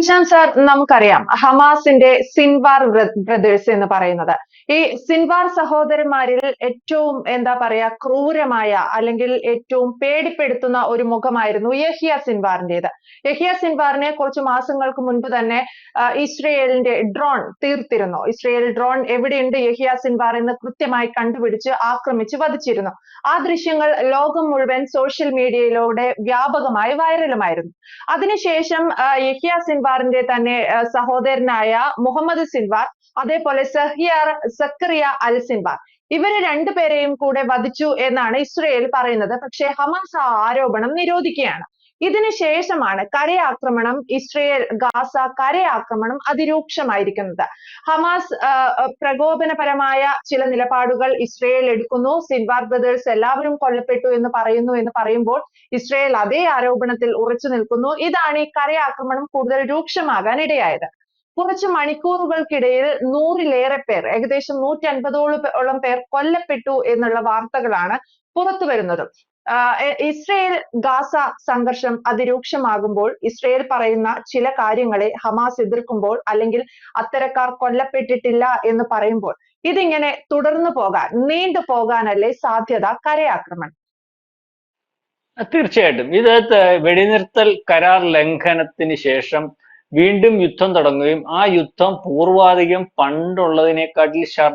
Nishanth sir, നമുക്കറിയാം ഹമാസിന്റെ Sinwar brothers എന്ന് പറയുന്നത് ഈ സിൻവാർ സഹോദരന്മാരിൽ ഏറ്റവും എന്താ പറയാ ക്രൂരമായ അല്ലെങ്കിൽ ഏറ്റവും പേടിപ്പെടുത്തുന്ന ഒരു മുഖമായിരുന്നു യഹിയ സിൻവാറിന്റേത്. യഹിയ സിൻവാറിനെ കുറച്ച് മാസങ്ങൾക്ക് മുൻപ് തന്നെ ഇസ്രയേലിന്റെ ഡ്രോൺ തീർത്തിരുന്നു. ഇസ്രയേൽ ഡ്രോൺ എവിടെയുണ്ട് യഹിയ സിൻവാർ എന്ന് കൃത്യമായി കണ്ടുപിടിച്ച് ആക്രമിച്ച് വധിച്ചിരുന്നു. ആ ദൃശ്യങ്ങൾ ലോകം മുഴുവൻ സോഷ്യൽ മീഡിയയിലൂടെ വ്യാപകമായി വൈറലുമായിരുന്നു. അതിനുശേഷം യഹിയ സിൻവാറിന്റെ തന്നെ സഹോദരനായ മുഹമ്മദ് സിൻവാർ, അതേപോലെ സക്കറിയ അൽ സിൻവാർ, ഇവര് രണ്ടുപേരെയും കൂടെ വധിച്ചു എന്നാണ് ഇസ്രയേൽ പറയുന്നത്. പക്ഷേ ഹമാസ് ആ ആരോപണം നിരോധിക്കുകയാണ്. ഇതിനുശേഷമാണ് കരയാക്രമണം, ഇസ്രയേൽ ഗാസ കരയാക്രമണം അതിരൂക്ഷമായിരിക്കുന്നത്. ഹമാസ് പ്രകോപനപരമായ ചില നിലപാടുകൾ ഇസ്രയേൽ എടുക്കുന്നു. സിൻവാർ ബ്രദേഴ്സ് എല്ലാവരും കൊല്ലപ്പെട്ടു എന്ന് പറയുമ്പോൾ ഇസ്രയേൽ അതേ ആരോപണത്തിൽ ഉറച്ചു നിൽക്കുന്നു. ഇതാണ് ഈ കരയാക്രമണം കൂടുതൽ രൂക്ഷമാകാൻ ഇടയായത്. കുറച്ച് മണിക്കൂറുകൾക്കിടയിൽ 100-ലേറെ പേർ, ഏകദേശം 150ഓളം പേർ കൊല്ലപ്പെട്ടു എന്നുള്ള വാർത്തകളാണ് പുറത്തു വരുന്നത്. ഇസ്രയേൽ ഗാസ സംഘർഷം അതിരൂക്ഷമാകുമ്പോൾ ഇസ്രയേൽ പറയുന്ന ചില കാര്യങ്ങളെ ഹമാസ് എതിർക്കുമ്പോൾ, അല്ലെങ്കിൽ അത്തരക്കാർ കൊല്ലപ്പെട്ടിട്ടില്ല എന്ന് പറയുമ്പോൾ ഇതിങ്ങനെ തുടർന്നു പോകാൻ, നീണ്ടു പോകാനല്ലേ സാധ്യത കരയാക്രമണം? തീർച്ചയായിട്ടും ഇത് വെടിനിർത്തൽ കരാർ ലംഘനത്തിന് ശേഷം വീണ്ടും യുദ്ധം തുടങ്ങുകയും ആ യുദ്ധം പൂർവാധികം പണ്ടുള്ളതിനെക്കാട്ടിൽ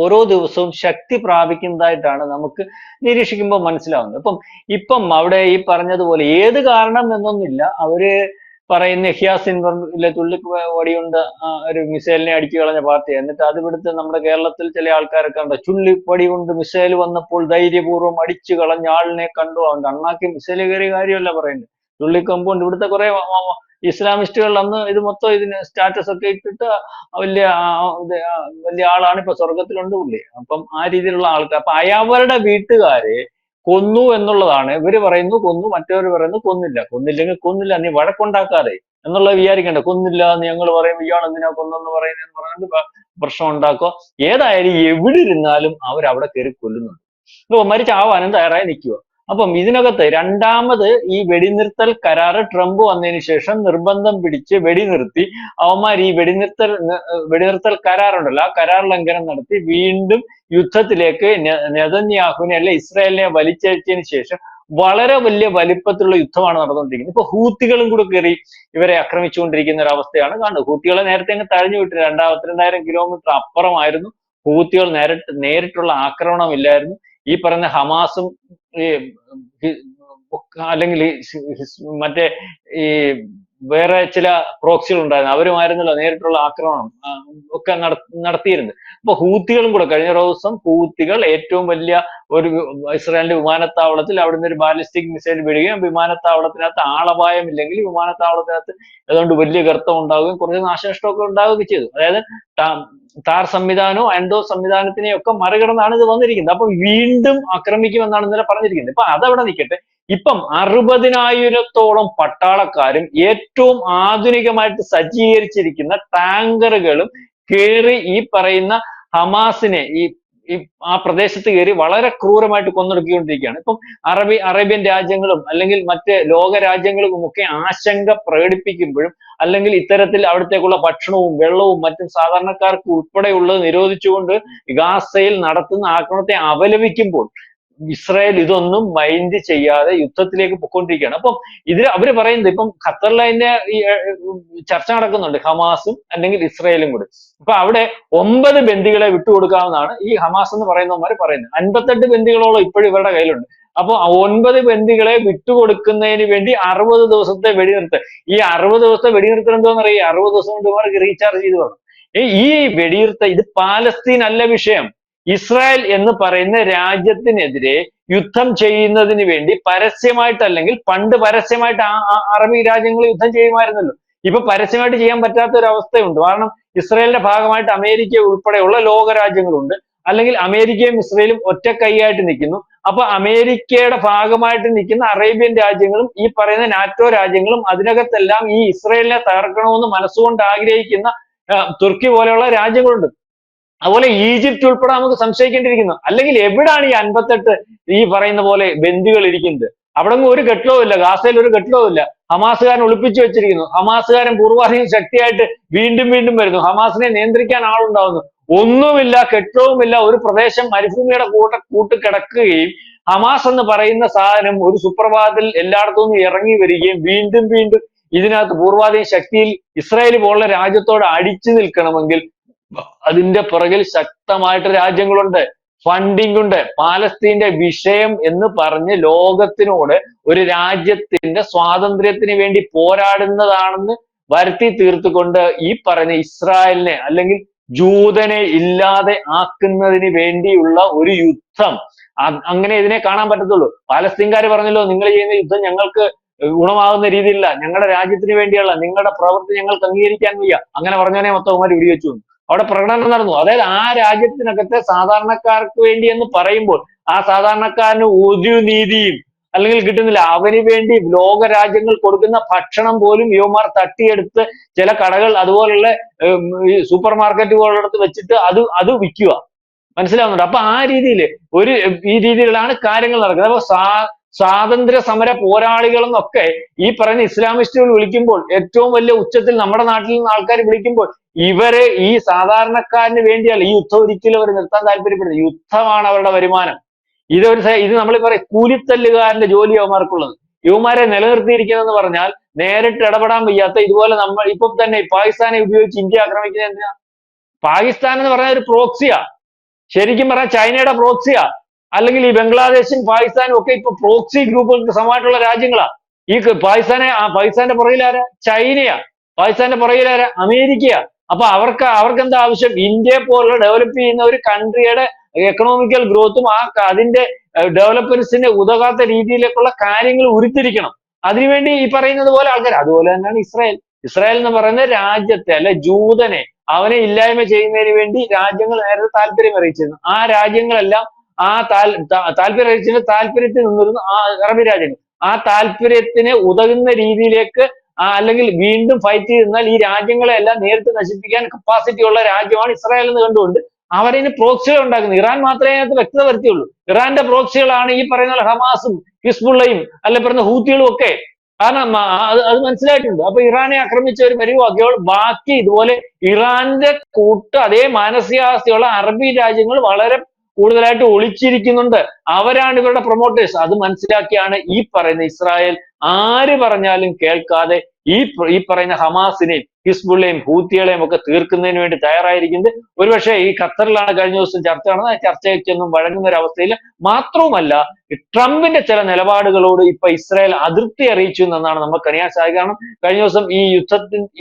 ഓരോ ദിവസവും ശക്തി പ്രാപിക്കുന്നതായിട്ടാണ് നമുക്ക് നിരീക്ഷിക്കുമ്പോൾ മനസ്സിലാവുന്നത്. ഇപ്പം അവിടെ ഈ പറഞ്ഞതുപോലെ ഏത് കാരണം എന്നൊന്നില്ല, അവര് പറയുന്ന യഹിയ സിൻവറിലെ ചുള്ളിപ്പടി ഒരു മിസൈലിനെ അടിച്ചു കളഞ്ഞ പാർട്ടി, എന്നിട്ട് അത് ഇവിടുത്തെ നമ്മുടെ കേരളത്തിൽ ചില ആൾക്കാരൊക്കെ ഉണ്ട്, ചുള്ളിപ്പടി കൊണ്ട് മിസൈൽ വന്നപ്പോൾ ധൈര്യപൂർവ്വം അടിച്ചു കളഞ്ഞ ആളിനെ കണ്ടു, അവന്റെ അണ്ണാക്കി മിസൈൽ കയറിയ കാര്യമല്ല പറയുന്നത്, ചുള്ളിക്കമ്പുകൊണ്ട്. ഇവിടുത്തെ കുറെ ഇസ്ലാമിസ്റ്റുകൾ അന്ന് ഇത് മൊത്തം ഇതിന് സ്റ്റാറ്റസ് ഒക്കെ ഇട്ടിട്ട് വലിയ വലിയ ആളാണ്, ഇപ്പൊ സ്വർഗത്തിലുണ്ട് പുള്ളി. ആ രീതിയിലുള്ള ആൾക്കാർ, അവരുടെ വീട്ടുകാരെ കൊന്നു എന്നുള്ളതാണ്. ഇവര് പറയുന്നു കൊന്നു, മറ്റവർ പറയുന്നു കൊന്നില്ല. കൊന്നില്ലെങ്കിൽ കൊന്നില്ല, നീ വഴക്കുണ്ടാക്കാതെ എന്നുള്ളത് വിചാരിക്കണ്ട. കൊന്നില്ല എന്ന് ഞങ്ങൾ പറയും, ഇയാൾ എന്തിനാ കൊന്നെന്ന് പറയുന്നതെന്ന് പറഞ്ഞിട്ട് പ്രശ്നം ഉണ്ടാക്കുക. ഏതായാലും എവിടെ ഇരുന്നാലും അവരവിടെ കയറി കൊല്ലുന്നുണ്ട്. മരിച്ചാവാനും തയ്യാറായി നിൽക്കുക. ഇതിനകത്ത് രണ്ടാമത് ഈ വെടിനിർത്തൽ കരാറ് ട്രംപ് വന്നതിന് ശേഷം നിർബന്ധം പിടിച്ച് വെടിനിർത്തി അവന്മാർ ഈ വെടിനിർത്തൽ കരാറുണ്ടല്ലോ, ആ കരാർ ലംഘനം നടത്തി വീണ്ടും യുദ്ധത്തിലേക്ക് നെതന്യാഹുവിനെ അല്ലെ ഇസ്രായേലിനെ വലിച്ചയച്ചതിന് ശേഷം വളരെ വലിയ വലിപ്പത്തിലുള്ള യുദ്ധമാണ് നടന്നുകൊണ്ടിരിക്കുന്നത്. ഇപ്പൊ ഹൂത്തികളും കൂടെ കയറി ഇവരെ ആക്രമിച്ചുകൊണ്ടിരിക്കുന്ന ഒരു അവസ്ഥയാണ് കാണുന്നത്. ഹൂത്തികളെ നേരത്തെ അങ്ങ് തഴഞ്ഞു വിട്ടു. 2000 കിലോമീറ്റർ അപ്പുറമായിരുന്നു. ഹൂത്തികൾ നേരിട്ടുള്ള ആക്രമണമില്ലായിരുന്നു. ഈ പറയുന്ന ഹമാസും അല്ലെങ്കിൽ മറ്റേ ഈ വേറെ ചില പ്രോക്സികൾ ഉണ്ടായിരുന്നു, അവരുമായിരുന്നല്ലോ നേരിട്ടുള്ള ആക്രമണം ഒക്കെ നടത്തിയിരുന്നത്. ഹൂത്തികളും കൂടെ കഴിഞ്ഞ ദിവസം ഹൂത്തികൾ ഏറ്റവും വലിയ ഒരു ഇസ്രായേലിന്റെ വിമാനത്താവളത്തിൽ അവിടുന്ന് ഒരു ബാലിസ്റ്റിക് മിസൈൽ വിടുകയും വിമാനത്താവളത്തിനകത്ത് ആളപായമില്ലെങ്കിൽ വിമാനത്താവളത്തിനകത്ത് ഏതാണ്ട് വലിയ ഗർത്തം ഉണ്ടാവുകയും കുറച്ച് നാശനഷ്ടമൊക്കെ ഉണ്ടാവുകയും ചെയ്തു. അതായത് താർ സംവിധാനവും ആൻഡോ സംവിധാനത്തിനെയും ഒക്കെ മറികടന്നാണ് ഇത് വന്നിരിക്കുന്നത്. വീണ്ടും ആക്രമിക്കുമെന്നാണ് ഇന്നലെ പറഞ്ഞിരിക്കുന്നത്. അതവിടെ നിൽക്കട്ടെ. 60,000-ഓളം പട്ടാളക്കാരും ഏറ്റവും ആധുനികമായിട്ട് സജ്ജീകരിച്ചിരിക്കുന്ന ടാങ്കറുകളും കയറി ഈ പറയുന്ന ഹമാസിനെ ആ പ്രദേശത്ത് കയറി വളരെ ക്രൂരമായിട്ട് കൊന്നൊടുക്കിക്കൊണ്ടിരിക്കുകയാണ്. അറേബ്യൻ രാജ്യങ്ങളും അല്ലെങ്കിൽ മറ്റ് ലോക രാജ്യങ്ങളും ഒക്കെ ആശങ്ക പ്രകടിപ്പിക്കുമ്പോഴും, അല്ലെങ്കിൽ ഇത്തരത്തിൽ അവിടത്തേക്കുള്ള ഭക്ഷണവും വെള്ളവും മറ്റും സാധാരണക്കാർക്ക് ഉൾപ്പെടെയുള്ളത് നിരോധിച്ചുകൊണ്ട് ഗാസയിൽ നടത്തുന്ന ആക്രമണത്തെ അപലപിക്കുമ്പോൾ ഇസ്രായേൽ ഇതൊന്നും മൈൻഡ് ചെയ്യാതെ യുദ്ധത്തിലേക്ക് പൊയ്ക്കൊണ്ടിരിക്കുകയാണ്. അവര് പറയുന്നത്, ഖത്തറിൽ അതിന്റെ ഈ ചർച്ച നടക്കുന്നുണ്ട്, ഹമാസും അല്ലെങ്കിൽ ഇസ്രായേലും കൂടി. അവിടെ 9 ബന്ദികളെ വിട്ടുകൊടുക്കാമെന്നാണ് ഈ ഹമാസ് എന്ന് പറയുന്നവന്മാർ പറയുന്നത്. 58 ബന്ദികളോളം ഇപ്പോഴും ഇവരുടെ കയ്യിലുണ്ട്. 9 ബന്ദികളെ വിട്ടുകൊടുക്കുന്നതിന് വേണ്ടി 60 ദിവസത്തെ വെടിനിർത്തൽ. ഈ 60 ദിവസത്തെ വെടിനിർത്തൽ എന്തോന്നറിയാം? 60 ദിവസം കൊണ്ട് ഇവർക്ക് റീചാർജ് ചെയ്തു വേണം. ഈ വെടിനിർത്തൽ, ഇത് പാലസ്തീൻ അല്ല വിഷയം. ഇസ്രായേൽ എന്ന് പറയുന്ന രാജ്യത്തിനെതിരെ യുദ്ധം ചെയ്യുന്നതിന് വേണ്ടി പരസ്യമായിട്ടല്ലെങ്കിൽ, പണ്ട് പരസ്യമായിട്ട് അറബി രാജ്യങ്ങൾ യുദ്ധം ചെയ്യുമായിരുന്നല്ലോ. ഇപ്പൊ പരസ്യമായിട്ട് ചെയ്യാൻ പറ്റാത്ത ഒരു അവസ്ഥയുണ്ട്. കാരണം ഇസ്രായേലിന്റെ ഭാഗമായിട്ട് അമേരിക്ക ഉൾപ്പെടെയുള്ള ലോക രാജ്യങ്ങളുണ്ട്. അല്ലെങ്കിൽ അമേരിക്കയും ഇസ്രായേലും ഒറ്റക്കൈയായിട്ട് നിൽക്കുന്നു. അമേരിക്കയുടെ ഭാഗമായിട്ട് നിൽക്കുന്ന അറേബ്യൻ രാജ്യങ്ങളും ഈ പറയുന്ന നാറ്റോ രാജ്യങ്ങളും അതിനകത്തെല്ലാം ഈ ഇസ്രായേലിനെ തകർക്കണമെന്ന് മനസ്സുകൊണ്ട് ആഗ്രഹിക്കുന്ന തുർക്കി പോലെയുള്ള രാജ്യങ്ങളുണ്ട്. അതുപോലെ ഈജിപ്റ്റ് ഉൾപ്പെടെ നമുക്ക് സംശയിക്കേണ്ടിയിരിക്കുന്നു. അല്ലെങ്കിൽ എവിടാണ് ഈ 58 ഈ പറയുന്ന പോലെ ബന്ദികൾ ഇരിക്കുന്നത്? അവിടെ ഒരു കെട്ടിടവും ഇല്ല, ഗാസയിൽ ഒരു കെട്ടിടവും ഇല്ല. ഹമാസുകാരൻ ഒളിപ്പിച്ചു വെച്ചിരിക്കുന്നു. ഹമാസുകാരൻ പൂർവാധികം ശക്തിയായിട്ട് വീണ്ടും വീണ്ടും വരുന്നു. ഹമാസിനെ നിയന്ത്രിക്കാൻ ആളുണ്ടാവുന്നു. ഒന്നുമില്ല, കെട്ടിടവുമില്ല, ഒരു പ്രദേശം മരുഭൂമിയുടെ കൂട്ട് കിടക്കുകയും ഹമാസ് എന്ന് പറയുന്ന സാധനം ഒരു സുപ്രഭാതത്തിൽ എല്ലായിടത്തു നിന്നും ഇറങ്ങി വരികയും വീണ്ടും വീണ്ടും ഇതിനകത്ത് പൂർവാധികം ശക്തിയിൽ ഇസ്രായേൽ പോലുള്ള രാജ്യത്തോട് അടിച്ചു നിൽക്കണമെങ്കിൽ അതിന്റെ പുറകിൽ ശക്തമായിട്ട് രാജ്യങ്ങളുണ്ട്, ഫണ്ടിങ് ഉണ്ട്. പാലസ്തീന്റെ വിഷയം എന്ന് പറഞ്ഞ് ലോകത്തിനോട് ഒരു രാജ്യത്തിന്റെ സ്വാതന്ത്ര്യത്തിന് വേണ്ടി പോരാടുന്നതാണെന്ന് വരുത്തി തീർത്തുകൊണ്ട് ഈ പറയുന്ന ഇസ്രായേലിനെ അല്ലെങ്കിൽ ജൂതനെ ഇല്ലാതെ ആക്കുന്നതിന് വേണ്ടിയുള്ള ഒരു യുദ്ധം, അങ്ങനെ ഇതിനെ കാണാൻ പറ്റത്തുള്ളൂ. പാലസ്തീൻകാർ പറഞ്ഞല്ലോ, നിങ്ങൾ ചെയ്യുന്ന യുദ്ധം ഞങ്ങൾക്ക് ഗുണമാകുന്ന രീതിയിലല്ല, ഞങ്ങളുടെ രാജ്യത്തിന് വേണ്ടിയുള്ള നിങ്ങളുടെ പ്രവൃത്തി ഞങ്ങൾക്ക് അംഗീകരിക്കാൻ വയ്യ. അങ്ങനെ പറഞ്ഞവനെ മൊത്തം വെടിവെച്ചു. അവിടെ പ്രകടനം നടന്നു. അതായത് ആ രാജ്യത്തിനകത്തെ സാധാരണക്കാർക്ക് വേണ്ടി എന്ന് പറയുമ്പോൾ ആ സാധാരണക്കാരന് ഒരു നീതിയും അല്ലെങ്കിൽ കിട്ടുന്നില്ല. അവന് വേണ്ടി ലോക രാജ്യങ്ങൾ കൊടുക്കുന്ന ഭക്ഷണം പോലും യുവമാർ തട്ടിയെടുത്ത് ചില കടകൾ അതുപോലുള്ള സൂപ്പർ മാർക്കറ്റ് പോലുള്ളടത്ത് വെച്ചിട്ട് അത് വിൽക്കുക. മനസ്സിലാവുന്നുണ്ട്? അപ്പൊ ആ രീതിയിൽ ഈ രീതിയിലാണ് കാര്യങ്ങൾ നടക്കുന്നത്. അപ്പൊ സ്വാതന്ത്ര്യ സമര പോരാളികളെന്നൊക്കെ ഈ പറയുന്ന ഇസ്ലാമിസ്റ്റുകൾ വിളിക്കുമ്പോൾ, ഏറ്റവും വലിയ ഉച്ചത്തിൽ നമ്മുടെ നാട്ടിൽ നിന്ന് ആൾക്കാർ വിളിക്കുമ്പോൾ, ഇവരെ ഈ സാധാരണക്കാരന് വേണ്ടിയല്ല ഈ യുദ്ധം ഒരിക്കലും അവർ നിർത്താൻ താല്പര്യപ്പെടുന്നത്. യുദ്ധമാണ് അവരുടെ വരുമാനം. ഇത് നമ്മൾ പറയും കൂലിത്തല്ലുകാരന്റെ ജോലി യുവമാർക്കുള്ളത്. യുവമാരെ നിലനിർത്തിയിരിക്കുന്നതെന്ന് പറഞ്ഞാൽ നേരിട്ട് ഇടപെടാൻ വയ്യാത്ത ഇതുപോലെ നമ്മൾ ഇപ്പം തന്നെ പാകിസ്ഥാനെ ഉപയോഗിച്ച് ഇന്ത്യ ആക്രമിക്കുന്നത് എന്തിനാ? പാകിസ്ഥാൻ എന്ന് പറഞ്ഞാൽ ഒരു പ്രോക്സിയാ. ശരിക്കും പറഞ്ഞാൽ ചൈനയുടെ പ്രോക്സിയാ. അല്ലെങ്കിൽ ഈ ബംഗ്ലാദേശും പാകിസ്ഥാനും ഒക്കെ ഇപ്പൊ പ്രോക്സി ഗ്രൂപ്പുകൾക്ക് സമമായിട്ടുള്ള രാജ്യങ്ങളാ. ഈ പാകിസ്ഥാന്റെ പുറകിലാരാ? ചൈനയാ. പാകിസ്ഥാന്റെ പുറകിലാരാ? അമേരിക്കയാ. അപ്പൊ അവർക്ക് എന്താ ആവശ്യം? ഇന്ത്യയെ പോലുള്ള ഡെവലപ്പ് ചെയ്യുന്ന ഒരു കൺട്രിയുടെ എക്കണോമിക്കൽ ഗ്രോത്തും അതിന്റെ ഡെവലപ്മെന്റ്സിന് ഉതകാത്ത രീതിയിലേക്കുള്ള കാര്യങ്ങൾ ഉരുത്തിരിക്കണം. അതിനുവേണ്ടി ഈ പറയുന്നത് പോലെ ആൾക്കാർ. അതുപോലെ തന്നെയാണ് ഇസ്രായേൽ എന്ന് പറയുന്ന രാജ്യത്തെ അല്ലെ ജൂതനെ അവനെ ഇല്ലായ്മ ചെയ്യുന്നതിന് വേണ്ടി രാജ്യങ്ങൾ നേരത്തെ താല്പര്യം അറിയിച്ചിരുന്നു. ആ രാജ്യങ്ങളെല്ലാം ആ താല്പര്യം അറിയിച്ചതിന്റെ താല്പര്യത്തിൽ നിന്നിരുന്നു ആ അറബി രാജ്യങ്ങൾ. ആ താല്പര്യത്തിന് ഉതകുന്ന രീതിയിലേക്ക് അല്ലെങ്കിൽ വീണ്ടും ഫൈറ്റ് ചെയ്താൽ ഈ രാജ്യങ്ങളെല്ലാം നേരിട്ട് നശിപ്പിക്കാൻ കപ്പാസിറ്റി ഉള്ള രാജ്യമാണ് ഇസ്രായേൽ എന്ന് കണ്ടുകൊണ്ട് അവരതിന് പ്രോക്സികൾ ഉണ്ടാക്കുന്നത്. ഇറാൻ മാത്രമേ അതിനകത്ത് വ്യക്തത വരുത്തിയുള്ളൂ. ഇറാന്റെ പ്രോക്സികളാണ് ഈ പറയുന്ന ഹമാസും ഹിസ്ബുള്ളയും അല്ലെ പറയുന്ന ഹൂത്തികളും ഒക്കെ. കാരണം അത് മനസ്സിലായിട്ടുണ്ട്. അപ്പൊ ഇറാനെ ആക്രമിച്ച ഒരു പരിവാക്കിയപ്പോൾ ബാക്കി ഇതുപോലെ ഇറാന്റെ അതേ മാനസികാവസ്ഥയുള്ള അറബി രാജ്യങ്ങൾ വളരെ കൂടുതലായിട്ട് ഒളിച്ചിരിക്കുന്നുണ്ട്. അവരാണ് ഇവരുടെ പ്രൊമോട്ടേഴ്സ്. അത് മനസ്സിലാക്കിയാണ് ഈ പറയുന്ന ഇസ്രായേൽ ആര് പറഞ്ഞാലും കേൾക്കാതെ ഈ പറയുന്ന ഹമാസിനെയും ഹിസ്ബുള്ളയും ഹൂത്തികളെയും ഒക്കെ തീർക്കുന്നതിന് വേണ്ടി തയ്യാറായിരിക്കുന്നത്. ഒരുപക്ഷെ ഈ ഖത്തറിലാണ് കഴിഞ്ഞ ദിവസം ചർച്ച നടന്നത്. ആ ചർച്ചയ്ക്കൊന്നും വഴങ്ങുന്ന ഒരു അവസ്ഥയിൽ മാത്രവുമല്ല, ട്രംപിന്റെ ചില നിലപാടുകളോട് ഇപ്പൊ ഇസ്രായേൽ അതൃപ്തി അറിയിച്ചു എന്നാണ് നമുക്കറിയാൻ സാധിക്കുക. കാരണം കഴിഞ്ഞ ദിവസം ഈ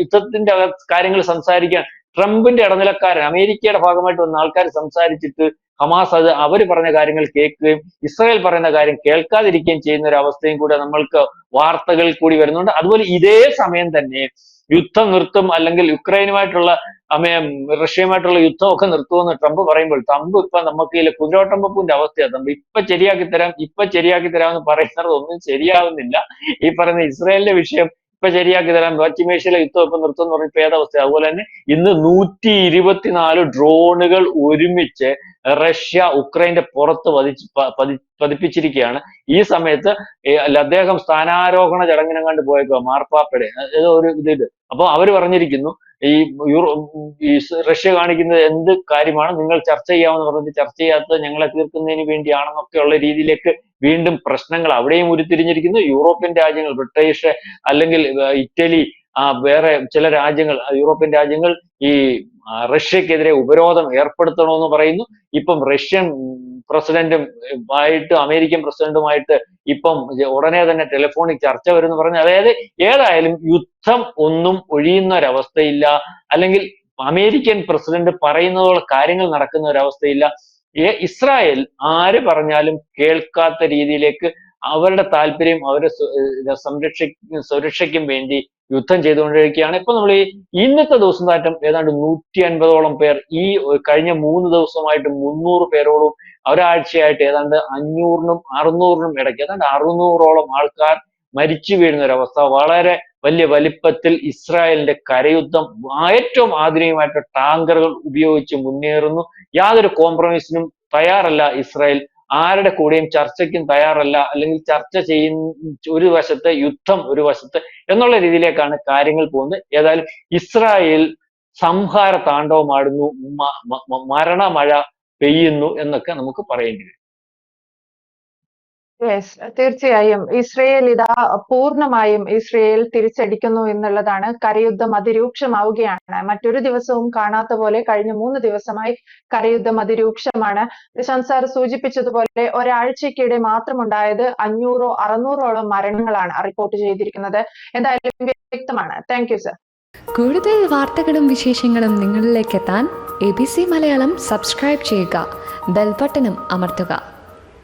യുദ്ധത്തിന്റെ കാര്യങ്ങൾ സംസാരിക്കാൻ ട്രംപിന്റെ ഇടനിലക്കാരൻ അമേരിക്കയുടെ ഭാഗമായിട്ട് വന്ന ആൾക്കാർ സംസാരിച്ചിട്ട് ഹമാസ് അവര് പറഞ്ഞ കാര്യങ്ങൾ കേൾക്കുകയും ഇസ്രായേൽ പറയുന്ന കാര്യം കേൾക്കാതിരിക്കുകയും ചെയ്യുന്ന ഒരു അവസ്ഥയും കൂടെ നമ്മൾക്ക് വാർത്തകൾ കൂടി വരുന്നുണ്ട്. അതുപോലെ ഇതേ സമയം തന്നെ യുദ്ധം നിർത്തും അല്ലെങ്കിൽ യുക്രൈനുമായിട്ടുള്ള റഷ്യയുമായിട്ടുള്ള യുദ്ധമൊക്കെ നിർത്തുമെന്ന് ട്രംപ് പറയുമ്പോൾ ട്രംപ് ഇപ്പൊ നമുക്ക് ഈ കുതിരോട്ടമ്പൂന്റെ അവസ്ഥയാണ്. ട്രംപ് ഇപ്പൊ ശരിയാക്കി തരാം എന്ന് പറയുന്നത് ഒന്നും ശരിയാവുന്നില്ല. ഈ പറയുന്ന ഇസ്രായേലിന്റെ വിഷയം ഇപ്പൊ ശരിയാക്കി തരാം, പശ്ചിമേഷ്യയിലെ യുദ്ധം ഇപ്പൊ നിർത്തും എന്ന് പറഞ്ഞ ഏതവസ്ഥ. അതുപോലെ തന്നെ ഇന്ന് 124 ഡ്രോണുകൾ ഒരുമിച്ച് റഷ്യ ഉക്രൈന്റെ പുറത്ത് പതിപ്പിച്ചിരിക്കുകയാണ്. ഈ സമയത്ത് അദ്ദേഹം സ്ഥാനാരോഹണ ചടങ്ങിനെങ്ങാണ്ട് പോയേക്കുക മാർപ്പാപ്പയുടെ ഏതോ ഒരു ഇതില്. അപ്പൊ അവര് പറഞ്ഞിരിക്കുന്നു ഈ റഷ്യ കാണിക്കുന്നത് എന്ത് കാര്യമാണ്, നിങ്ങൾ ചർച്ച ചെയ്യാമെന്ന് പറഞ്ഞിട്ട് ചർച്ച ചെയ്യാത്തത് ഞങ്ങളെ തീർക്കുന്നതിന് വേണ്ടിയാണെന്നൊക്കെയുള്ള രീതിയിലേക്ക് വീണ്ടും പ്രശ്നങ്ങൾ അവിടെയും ഉരുത്തിരിഞ്ഞിരിക്കുന്നു. യൂറോപ്യൻ രാജ്യങ്ങൾ, ബ്രിട്ടീഷ് അല്ലെങ്കിൽ ഇറ്റലി, വേറെ ചില രാജ്യങ്ങൾ, യൂറോപ്യൻ രാജ്യങ്ങൾ ഈ റഷ്യക്കെതിരെ ഉപരോധം ഏർപ്പെടുത്തണമെന്ന് പറയുന്നു. ഇപ്പം റഷ്യൻ പ്രസിഡന്റും അമേരിക്കൻ പ്രസിഡന്റുമായിട്ട് ഇപ്പം ഉടനെ തന്നെ ടെലിഫോണിക് ചർച്ച വരുമെന്ന് പറഞ്ഞു. അതായത് ഏതായാലും യുദ്ധം ഒന്നും ഒഴിയുന്ന ഒരവസ്ഥയില്ല, അല്ലെങ്കിൽ അമേരിക്കൻ പ്രസിഡന്റ് പറയുന്നതോളം കാര്യങ്ങൾ നടക്കുന്ന ഒരവസ്ഥയില്ല. ഇസ്രായേൽ ആര് പറഞ്ഞാലും കേൾക്കാത്ത രീതിയിലേക്ക് അവരുടെ താല്പര്യം അവരുടെ സുരക്ഷയ്ക്കും വേണ്ടി യുദ്ധം ചെയ്തുകൊണ്ടിരിക്കുകയാണ്. ഇപ്പൊ നമ്മൾ ഇന്നത്തെ ദിവസം താറ്റം ഏതാണ്ട് 150ഓളം പേർ, ഈ കഴിഞ്ഞ 3 ദിവസമായിട്ട് 300 പേരോളം, ഒരാഴ്ചയായിട്ട് ഏതാണ്ട് 500നും 600നും ഇടയ്ക്ക് ഏതാണ്ട് 600ഓളം ആൾക്കാർ മരിച്ചു വീഴുന്ന ഒരവസ്ഥ. വളരെ വലിയ വലിപ്പത്തിൽ ഇസ്രായേലിന്റെ കരയുദ്ധം ഏറ്റവും ആധുനികമായിട്ട് ടാങ്കറുകൾ ഉപയോഗിച്ച് മുന്നേറുന്നു. യാതൊരു കോംപ്രമൈസിനും തയ്യാറല്ല ഇസ്രായേൽ. ആരുടെ കൂടെയും ചർച്ചയ്ക്കും തയ്യാറല്ല, അല്ലെങ്കിൽ ചർച്ച ഒരു വശത്ത് യുദ്ധം ഒരു വശത്ത് എന്നുള്ള രീതിയിലേക്കാണ് കാര്യങ്ങൾ പോകുന്നത്. ഏതായാലും ഇസ്രായേൽ സംഹാര താണ്ഡവമാടുന്നു, മരണമഴ പെയ്യുന്നു എന്നൊക്കെ നമുക്ക് പറയേണ്ടി വരും. യെസ്, തീർച്ചയായും ഇസ്രയേൽ പൂർണ്ണമായും ഇസ്രയേൽ തിരിച്ചടിക്കുന്നു എന്നുള്ളതാണ്. കരയുദ്ധം അതിരൂക്ഷമാവുകയാണ്. മറ്റൊരു ദിവസവും കാണാത്ത പോലെ കഴിഞ്ഞ 3 ദിവസമായി കരയുദ്ധം അതിരൂക്ഷമാണ്. പ്രശാന്ത് സാർ സൂചിപ്പിച്ചതുപോലെ ഒരാഴ്ചക്കിടെ മാത്രമുണ്ടായത് 500-600ഓളം മരണങ്ങളാണ് റിപ്പോർട്ട് ചെയ്തിരിക്കുന്നത്. എന്തായാലും വ്യക്തമാണ്. Thank you sir. കൂടുതൽ വാർത്തകളും വിശേഷങ്ങളും നിങ്ങളിലേക്ക് എത്താൻ ABC മലയാളം സബ്സ്ക്രൈബ് ചെയ്യുക, ബെൽബട്ടനും അമർത്തുക.